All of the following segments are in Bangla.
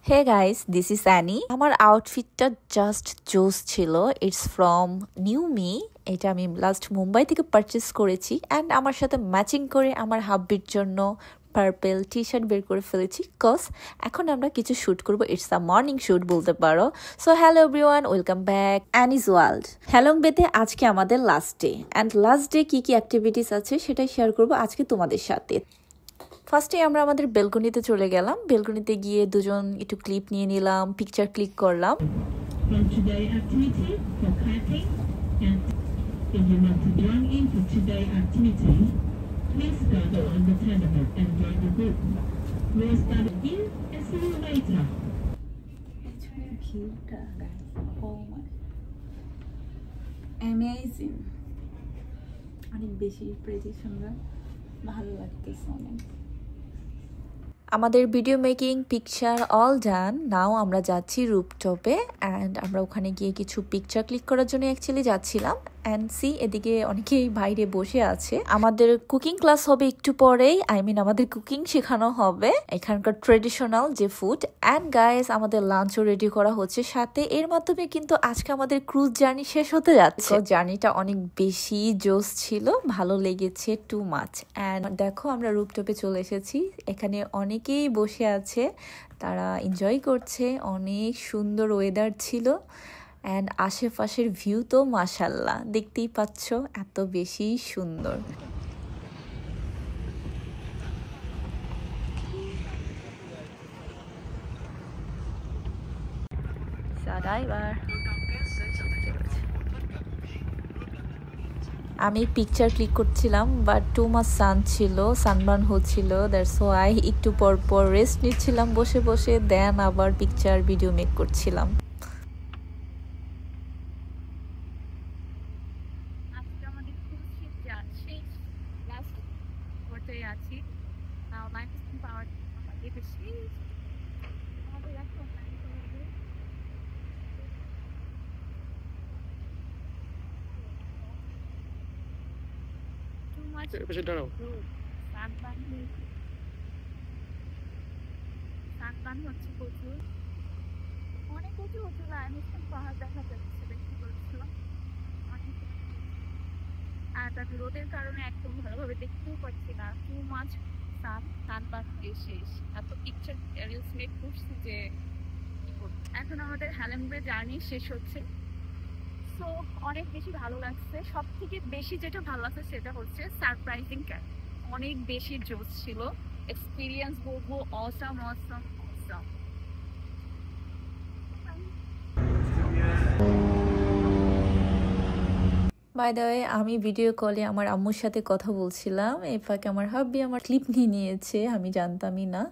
Hey guys, this is Annie. আমার আউটফিটটা জাস্ট জোস ছিল। It's from new me. এটা আমি লাস্ট মুম্বাই থেকে পারচেস করেছি অ্যান্ড আমার সাথে ম্যাচিং করে আমার হাব্বির জন্য পার্পেল টি শার্ট বের করে ফেলেছি। কজ এখন আমরা কিছু শ্যুট করবো। ইটস আ মর্নিং শ্যুট বলতে পারো। So hello everyone, welcome back Annie's world. Halong বেতে আজকে আমাদের last day and last day কী কী অ্যাক্টিভিটিস আছে সেটাই শেয়ার করবো আজকে তোমাদের সাথে। ফার্স্টে আমরা আমাদের বেলকনিতে চলে গেলাম। বেলকনিতে গিয়ে দুজন একটু ক্লিপ নিয়ে নিলাম, পিকচার ক্লিক করলাম। অনেক বেশি প্রেটি সুন্দর, ভালো লাগতেছে অনেক। আমাদের video making, picture all done. Now আমরা যাচ্ছি রুপটপে অ্যান্ড আমরা ওখানে গিয়ে কিছু পিকচার ক্লিক করার জন্য অ্যাকচুয়ালি যাচ্ছিলাম। অ্যান্ড সি, এদিকে অনেকেই বাইরে বসে আছে। আমাদের কুকিং ক্লাস হবে একটু পরেই। আমাদের কুকিং শেখানো হবে এখানকার ট্রেডিশনাল যে ফুড। অ্যান্ড গাইস, আমাদের লাঞ্চও রেডি করা হচ্ছে সাথে। এর মাধ্যমে কিন্তু আজকে আমাদের ক্রুজ জার্নি শেষ হতে যাচ্ছে। জার্নিটা অনেক বেশি জোস ছিল, ভালো লেগেছে টু মাচ। অ্যান্ড দেখো, আমরা রুপটপে চলে এসেছি। এখানে অনেকেই বসে আছে, তারা এনজয় করছে। অনেক সুন্দর ওয়েদার ছিল অ্যান্ড আশেপাশের ভিউ তো মাশাল্লাহ, দেখতেই পাচ্ছ এত বেশি সুন্দর। আমি পিকচার ক্লিক করছিলাম বাট টু মাচ সান ছিল, সানবার্ন হচ্ছিল। দ্যাটস ওয়াই একটু পর পর রেস্ট নিচ্ছিলাম বসে বসে, দেন আবার পিকচার ভিডিও মেক করছিলাম। হচ্ছে প্রচুর, অনেক উঁচু উঁচু পাহাড় দেখা যাচ্ছে দেখতে পাচ্ছ। আর তারপর রোদের কারণে একদম ভালোভাবে দেখতেও পাচ্ছি না। টু মাচ সানবান হয়ে শেষ। এত পিকচার রিলস মেক করছি যে এখন আমাদের হ্যালেমবে জার্নি শেষ হচ্ছে। সো অনেক বেশি ভালো লাগছে। সব থেকে বেশি যেটা ভালো লাগছে সেটা হচ্ছে সারপ্রাইজিং ক্যাম্প। অনেক বেশি জোস ছিল। এক্সপিরিয়েন্স বলবো awesome awesome awesome. By the way, আমি ভিডিও কলে আমার আম্মুর সাথে কথা বলছিলাম। এই ফাঁকে আমার হাব্বি আমার ক্লিপ নিয়ে নিয়েছে, আমি জানতামই না।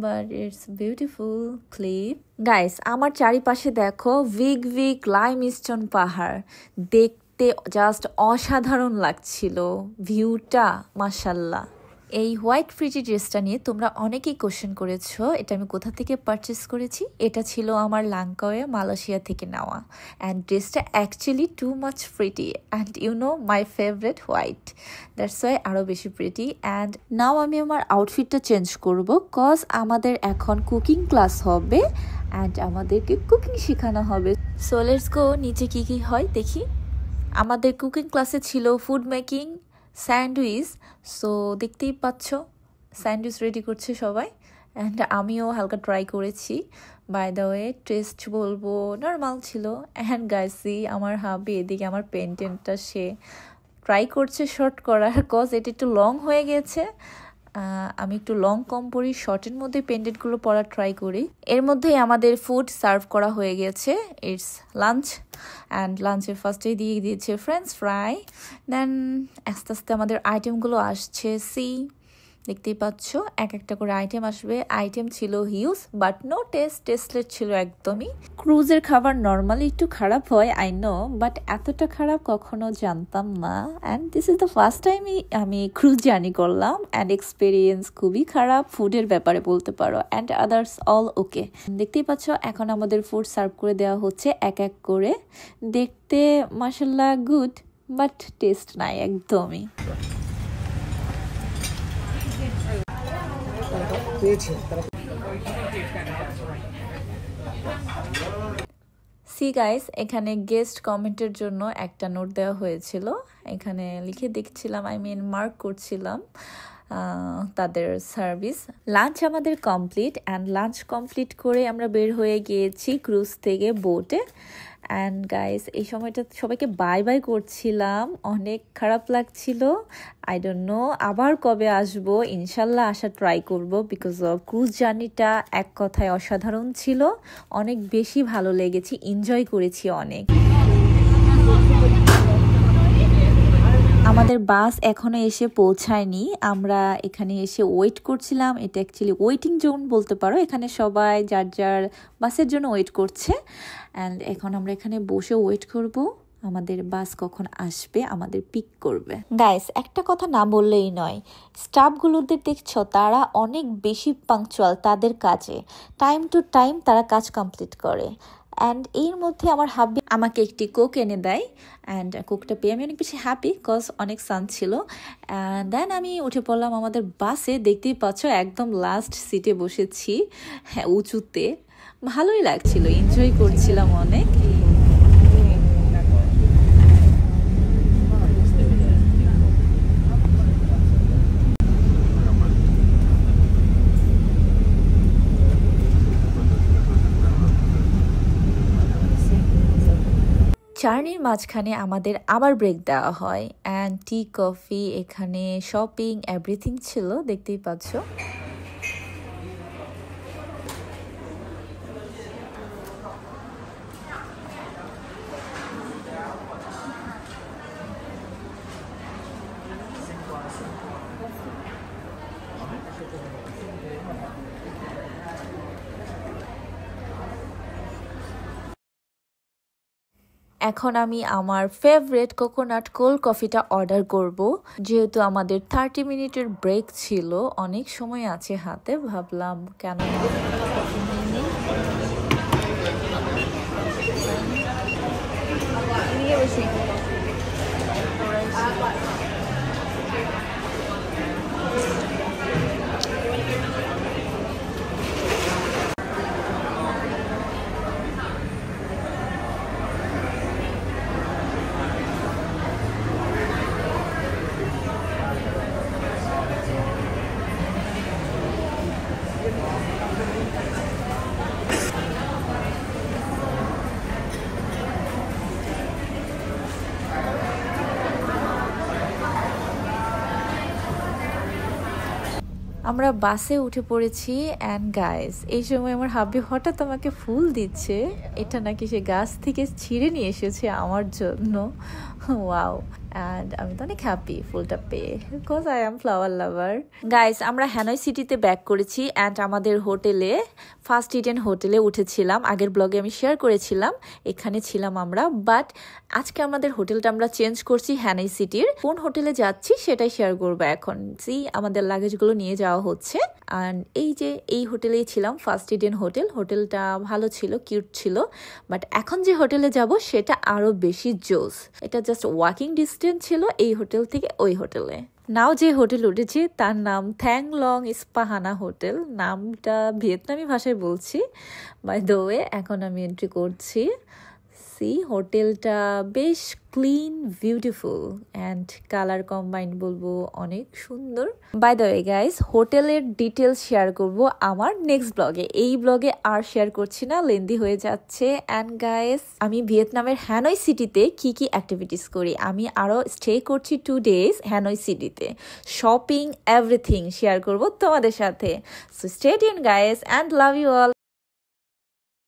But it's beautiful clip. Guys, আমার চারিপাশে দেখো বিগ বিগ লাইমস্টোন পাহাড়, দেখতে জাস্ট অসাধারণ লাগছিল ভিউটা, মাশাল্লাহ। এই হোয়াইট ফ্রিজি ড্রেসটা নিয়ে তোমরা অনেকেই কোশ্চেন করেছো এটা আমি কোথা থেকে পারচেস করেছি। এটা ছিল আমার লাঙ্কাওয়ে মালয়েশিয়া থেকে নেওয়া। অ্যান্ড ড্রেসটা actually too much pretty and you know my favourite white, that's why আরও বেশি প্রিটি। অ্যান্ড নাও আমি আমার আউটফিটটা চেঞ্জ করব, কজ আমাদের এখন কুকিং ক্লাস হবে অ্যান্ড আমাদেরকে কুকিং শেখানো হবে। সো লেটস গো, নিচে কী কী হয় দেখি। আমাদের কুকিং ক্লাসে ছিল ফুড মেকিং, স্যান্ডউইচ। সো দেখতেই পাচ্ছ স্যান্ডউইচ রেডি করছে সবাই অ্যান্ড আমিও হালকা ট্রাই করেছি। বাই দ্য ওয়ে, টেস্ট বলবো নর্মাল ছিল। অ্যান্ড গাইসি, আমার হাবি এদিকে আমার পেন্টেন্টটা সে ট্রাই করছে শর্ট করার, কজ এটা একটু লং হয়ে গেছে। আমি একটু লং কম পরি, শর্টের মধ্যে পেন্ডেন্টগুলো পরার ট্রাই করি। এর মধ্যেই আমাদের ফুড সার্ভ করা হয়ে গেছে। ইটস লাঞ্চ অ্যান্ড লাঞ্চের ফার্স্টেই দিয়ে দিয়েছে ফ্রেঞ্চ ফ্রাই। দেন আস্তে আস্তে আমাদের আইটেমগুলো আসছে। দেখতেই পাচ্ছ এক একটা করে আইটেম আসবে। আইটেম ছিল হিউজ বাট নো টেস্টলেস ছিল একদমই। ক্রুজের খাবার নর্মালি একটু খারাপ হয়, আই নো, বাট এতটা খারাপ কখনো জানতাম না। And this is the first টাইমই আমি ক্রুজ জার্নি করলাম অ্যান্ড এক্সপিরিয়েন্স খুবই খারাপ ফুডের ব্যাপারে বলতে পারো। অ্যান্ড আদার্স অল ওকে। দেখতেই পাচ্ছ এখন আমাদের ফুড সার্ভ করে দেওয়া হচ্ছে এক এক করে। দেখতে মাশাল্লাহ গুড, বাট টেস্ট নাই একদমই। পেয়েছে তারা। সি গাইস, এখানে গেস্ট কমেন্টের জন্য একটা নোট দেওয়া হয়েছিল, এখানে লিখে দেখছিলাম, মার্ক করছিলাম তাদের সার্ভিস। লাঞ্চ আমাদের কমপ্লিট, অ্যান্ড লাঞ্চ কমপ্লিট করে আমরা বের হয়ে গিয়েছি ক্রুজ থেকে বোটে। অ্যান্ড গাইস, এই সময়টা সবাইকে বাই বাই করছিলাম, অনেক খারাপ লাগছিল। আই ডোন্ট নো আবার কবে আসবো, ইনশাল্লাহ আসা ট্রাই করব, বিকজ ক্রুজ জার্নিটা এক কথায় অসাধারণ ছিল, অনেক বেশি ভালো লেগেছে, এনজয় করেছি অনেক। আমাদের বাস এখনো এসে পৌঁছায়নি, আমরা এখানে এসে ওয়েট করছিলাম। এটা অ্যাকচুয়ালি ওয়েটিং জোন বলতে পারো, এখানে সবাই যার যার বাসের জন্য ওয়েট করছে। অ্যান্ড এখন আমরা এখানে বসে ওয়েট করব আমাদের বাস কখন আসবে, আমাদের পিক করবে। গাইস, একটা কথা না বললেই নয়, স্টাফগুলোদের দেখছো তারা অনেক বেশি পাংচুয়াল তাদের কাজে, টাইম টু টাইম তারা কাজ কমপ্লিট করে। অ্যান্ড এর মধ্যে আমার হাব্বি আমাকে একটি কোক এনে দেয়, অ্যান্ড কোকটা পেয়ে আমি অনেক বেশি হ্যাপি, কজ অনেক সান ছিল। অ্যান্ড দেন আমি উঠে পড়লাম আমাদের বাসে, দেখতেই পাচ্ছ একদম লাস্ট সিটে বসেছি, হ্যাঁ উঁচুতে, ভালোই লাগছিল, এনজয় করছিলাম অনেক। জার্নির মাঝখানে আমাদের আবার ব্রেক দেওয়া হয়, অ্যান্ড টি কফি, এখানে শপিং এভরিথিং ছিল, দেখতেই পাচ্ছ। এখন আমি আমার ফেভারিট কোকোনাট কোল্ড কফিটা অর্ডার করব, যেহেতু আমাদের 30 মিনিটের ব্রেক ছিল, অনেক সময় আছে হাতে, ভাবলাম কেন আমরা বাসে উঠে পড়েছি। অ্যান্ড গাইস, এই সময় আমার হাব্বি হঠাৎ আমাকে ফুল দিচ্ছে, এটা নাকি সে গাছ থেকে ছিঁড়ে নিয়ে এসেছে আমার জন্য। ওয়াও, অ্যান্ড আমি তো অনেক হ্যাপি ফুলটা পেয়ে, because I am flower lover. Guys, আমরা হ্যানয় সিটিতে ব্যাক করেছি, অ্যান্ড আমাদের হোটেলে, ফার্স্ট ইডেন হোটেলে উঠেছিলাম, আগের ব্লগে আমি শেয়ার করেছিলাম, এখানে ছিলাম আমরা। বাট আজকে আমাদের হোটেলটা আমরা চেঞ্জ করছি হ্যানয় সিটির, কোন হোটেলে যাচ্ছি সেটাই শেয়ার করবো এখন। আমাদের লাগেজগুলো নিয়ে যাওয়া হচ্ছে, অ্যান্ড এই যে এই হোটেলেই ছিলাম, ফার্স্ট ইডেন হোটেল, হোটেলটা ভালো ছিল, কিউট ছিল। বাট এখন যে হোটেলে যাব সেটা আরো বেশি জোস, এটা জাস্ট ওয়াকিং ডিস্টেন্স ছিল এই হোটেল থেকে ওই হোটেলে। নাও যে হোটেল উঠেছি তার নাম থ্যাং লং ইস্পাহানা হোটেল, নামটা ভিয়েতনামি ভাষায় বলছি বাই দ্য ওয়ে। এখন আমি এন্ট্রি করছি। হোটেলটা বেশ clean, beautiful, and colour combined বলবো অনেক সুন্দর। বাই দ্য ওয়ে গাইস, হোটেলের ডিটেলস শেয়ার করব আমার নেক্সট ব্লগে, এই ব্লগে আর শেয়ার করছি না, লেন্দি হয়ে যাচ্ছে। অ্যান্ড গাইস, আমি ভিয়েতনামের হ্যানয় সিটিতে কি কি অ্যাক্টিভিটিস করি, আমি আরও স্টে করছি 2 days হ্যানয় সিটিতে, শপিং এভরিথিং শেয়ার করব তোমাদের সাথে। So stay tuned guys, and love you all.